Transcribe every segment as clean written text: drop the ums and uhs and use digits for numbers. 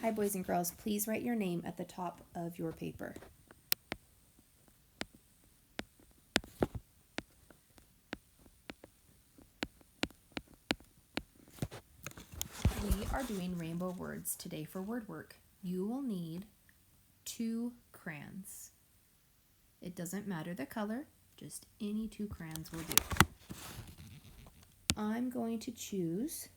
Hi, boys and girls. Please write your name at the top of your paper. We are doing rainbow words today for word work. You will need 2 crayons. It doesn't matter the color, just any 2 crayons will do. I'm going to choose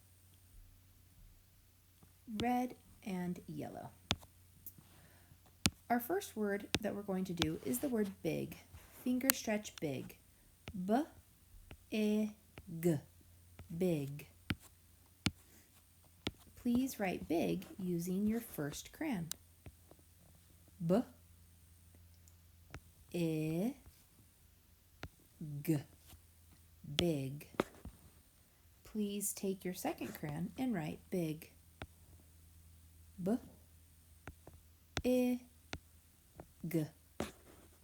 red and yellow. Our first word that we're going to do is the word big. Finger stretch big. B-I-G. Big. Please write big using your first crayon. B-I-G. Big. Please take your second crayon and write big. B-I-G.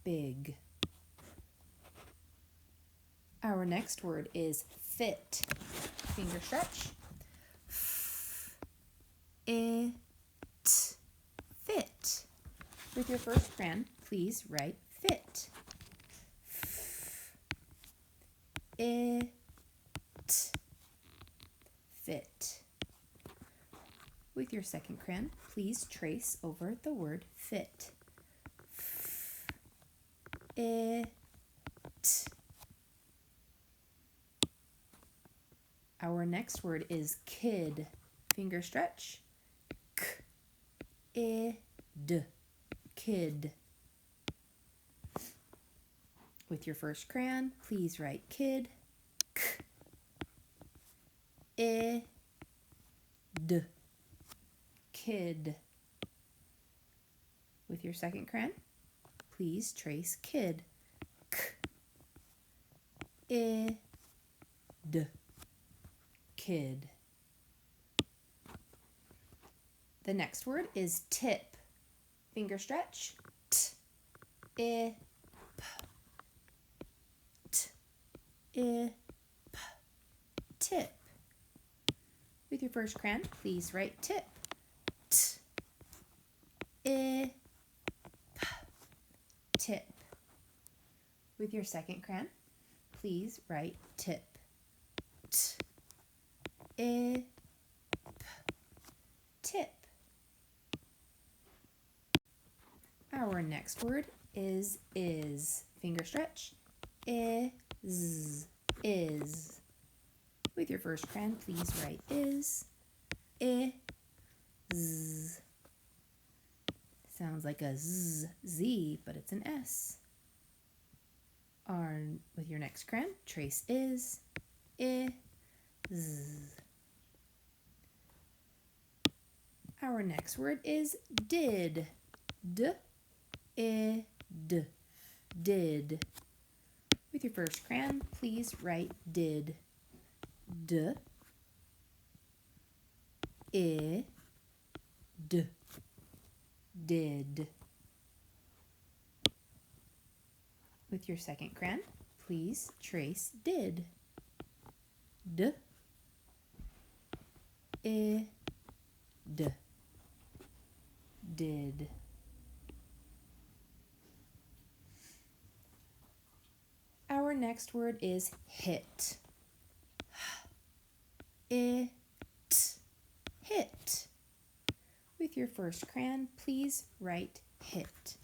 Big. Our next word is fit. Finger stretch. F-I-T. Fit. With your first crayon, please write fit. F-I-T. Fit. With your second crayon, please trace over the word fit. F-I-T. Our next word is kid. Finger stretch. K-I-D. Kid. With your first crayon, please write kid. K-I-D. Kid. With your second crayon, please trace kid. K-I-D. Kid. The next word is tip. Finger stretch. T-I-P. T-I-P. Tip. With your first crayon, please write tip. T-I-P. Tip. With your second crayon, please write tip. T-I-P. Tip. Our next word is. Finger stretch. Is. Is. With your first crayon, please write is. Is. Sounds like a Z, but it's an S. With your next crayon, trace is. Is. Our next word is did. D-I-D. Did. With your first crayon, please write did. D-I-D. Did. With your second crayon, please trace did. D-I-D. Did. Our next word is hit. It. Hit. With your first crayon, please write hit.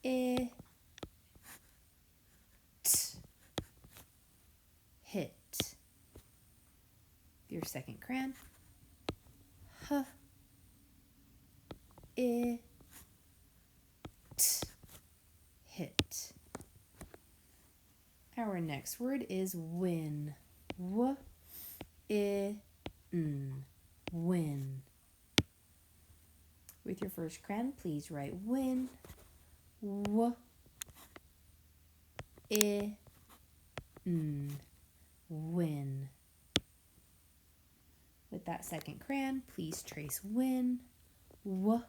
It. Hit. With your second crayon, it. Hit. Our next word is win. W-I-N. Win. With your first crayon, please write win. W-I-N. Win. With that second crayon, please trace win. W-I-N.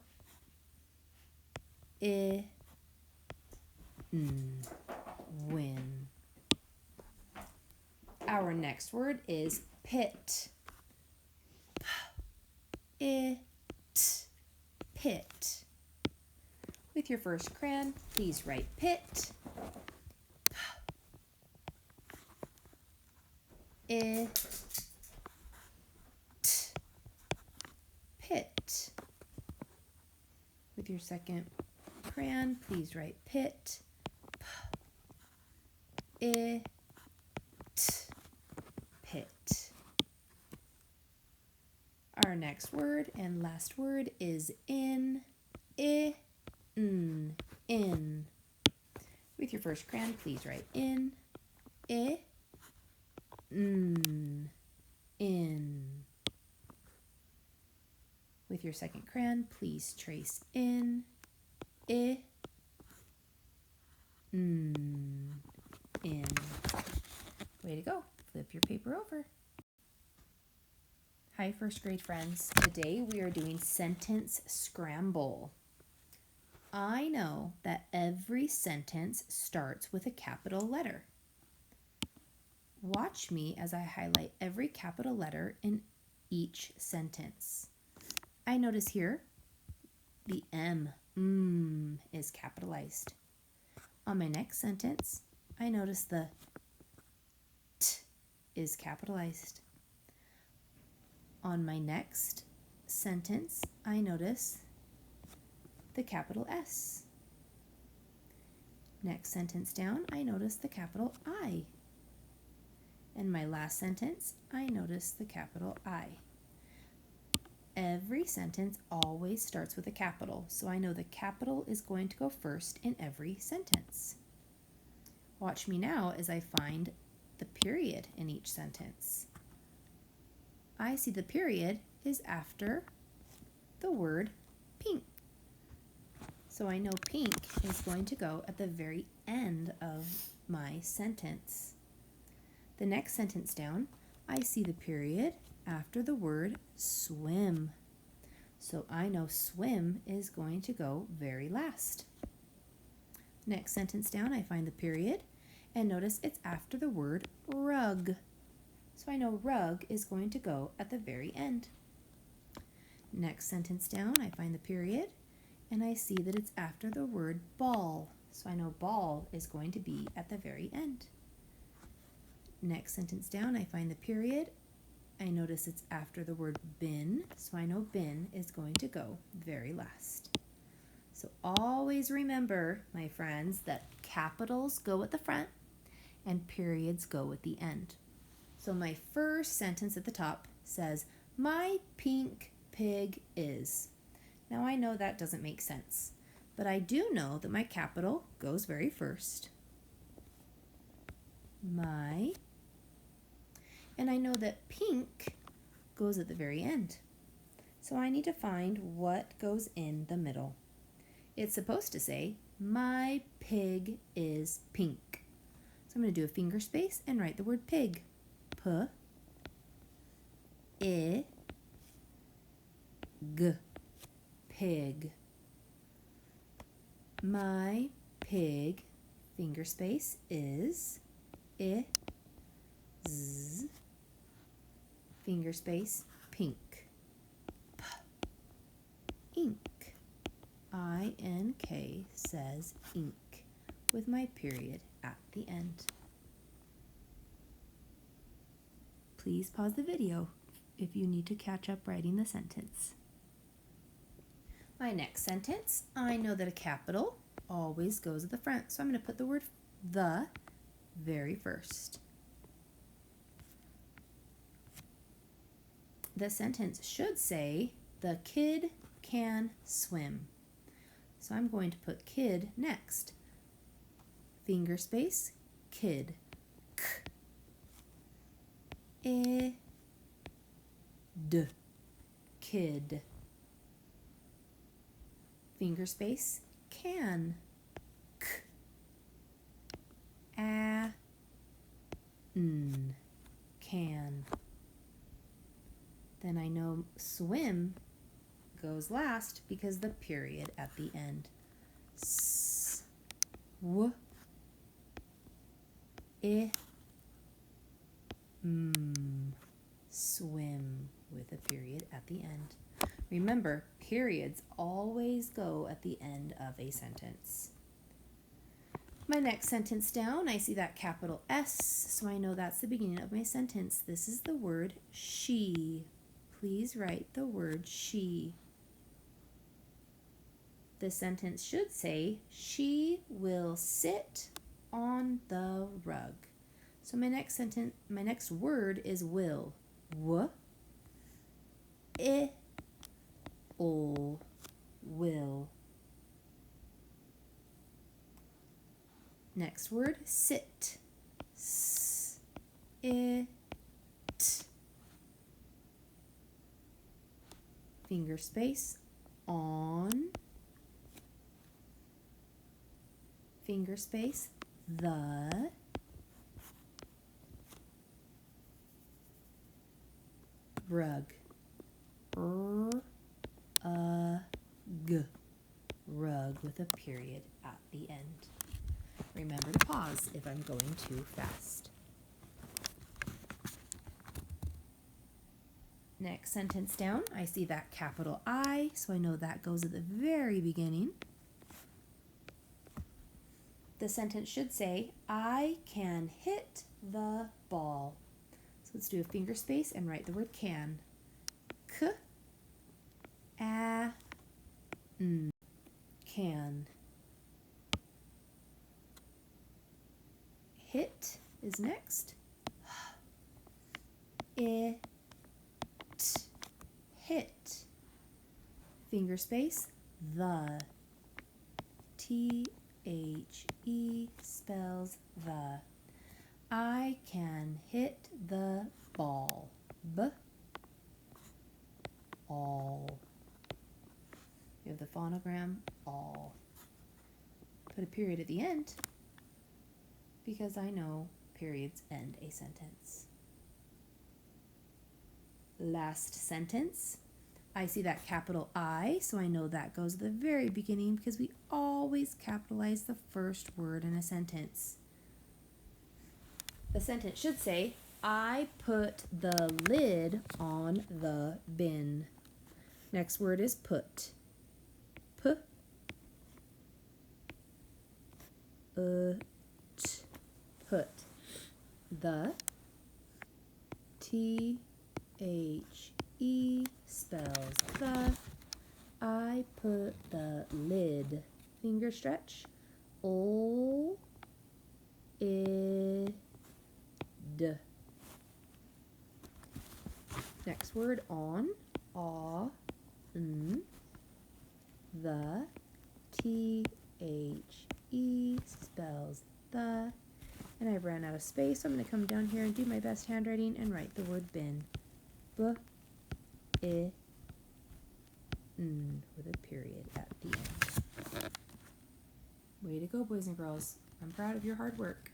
Win. Our next word is pit. it, pit. With your first crayon, please write pit. It, pit. With your second crayon, please write pit. It, pit. Our next word and last word is in. In. With your first crayon, please write in. In. With your second crayon, please trace in. In. Way to go. Flip your paper over. Hi, first grade friends. Today we are doing sentence scramble. I know that every sentence starts with a capital letter. Watch me as I highlight every capital letter in each sentence. I notice here the M, is capitalized. On my next sentence, I notice the T is capitalized. On my next sentence, I notice the capital S. Next sentence down, I notice the capital I. And my last sentence, I notice the capital I. Every sentence always starts with a capital, so I know the capital is going to go first in every sentence. Watch me now as I find the period in each sentence. I see the period is after the word pink. So I know pink is going to go at the very end of my sentence. The next sentence down, I see the period after the word swim. So I know swim is going to go very last. Next sentence down, I find the period, and notice it's after the word rug. So I know rug is going to go at the very end. Next sentence down, I find the period, and I see that it's after the word ball. So I know ball is going to be at the very end. Next sentence down, I find the period. I notice it's after the word bin, so I know bin is going to go very last. So always remember, my friends, that capitals go at the front and periods go at the end. So my first sentence at the top says, my pink pig is. Now I know that doesn't make sense, but I do know that my capital goes very first. My. And I know that pink goes at the very end. So I need to find what goes in the middle. It's supposed to say, my pig is pink. So I'm going to do a finger space and write the word pig. P-I-G. Pig. My pig, finger space, is I-Z. Finger space, pink. Ink. I-N-K says ink with my period at the end. Please pause the video if you need to catch up writing the sentence. My next sentence, I know that a capital always goes at the front, so I'm going to put the word the very first. The sentence should say, the kid can swim. So I'm going to put kid next. Finger space, kid. K-I-D. Kid. Finger space, can. K-A-N. Can. Then I know swim goes last because the period at the end. S-W-I-M. Swim with with a period at the end. Remember, periods always go at the end of a sentence. My next sentence down, I see that capital S, so I know that's the beginning of my sentence. This is the word she. Please write the word she. The sentence should say, she will sit on the rug. So my next word is will. W, I, O, will. Next word, sit. S, I, t. Finger space, on. Finger space, the. Rug. G. Rug with a period at the end. Remember to pause if I'm going too fast. Next sentence down, I see that capital I, so I know that goes at the very beginning. The sentence should say, I can hit the ball. So let's do a finger space and write the word can. K, a, n, can. Hit is next. It, hit. Finger space, the. T-H-E spells the. I can hit the ball. B, all. You have the phonogram, all. Put a period at the end because I know periods end a sentence. Last sentence. I see that capital I, so I know that goes at the very beginning because we always capitalize the first word in a sentence. The sentence should say, I put the lid on the bin. Next word is put. P, t, put. The, T-H-E spells the. I put the lid. Finger stretch. O, I, D. Next word on. A, n. The. T-H-E spells the. And I've ran out of space, so I'm going to come down here and do my best handwriting and write the word bin. B, I, n, with a period at the end. Way to go, boys and girls. I'm proud of your hard work.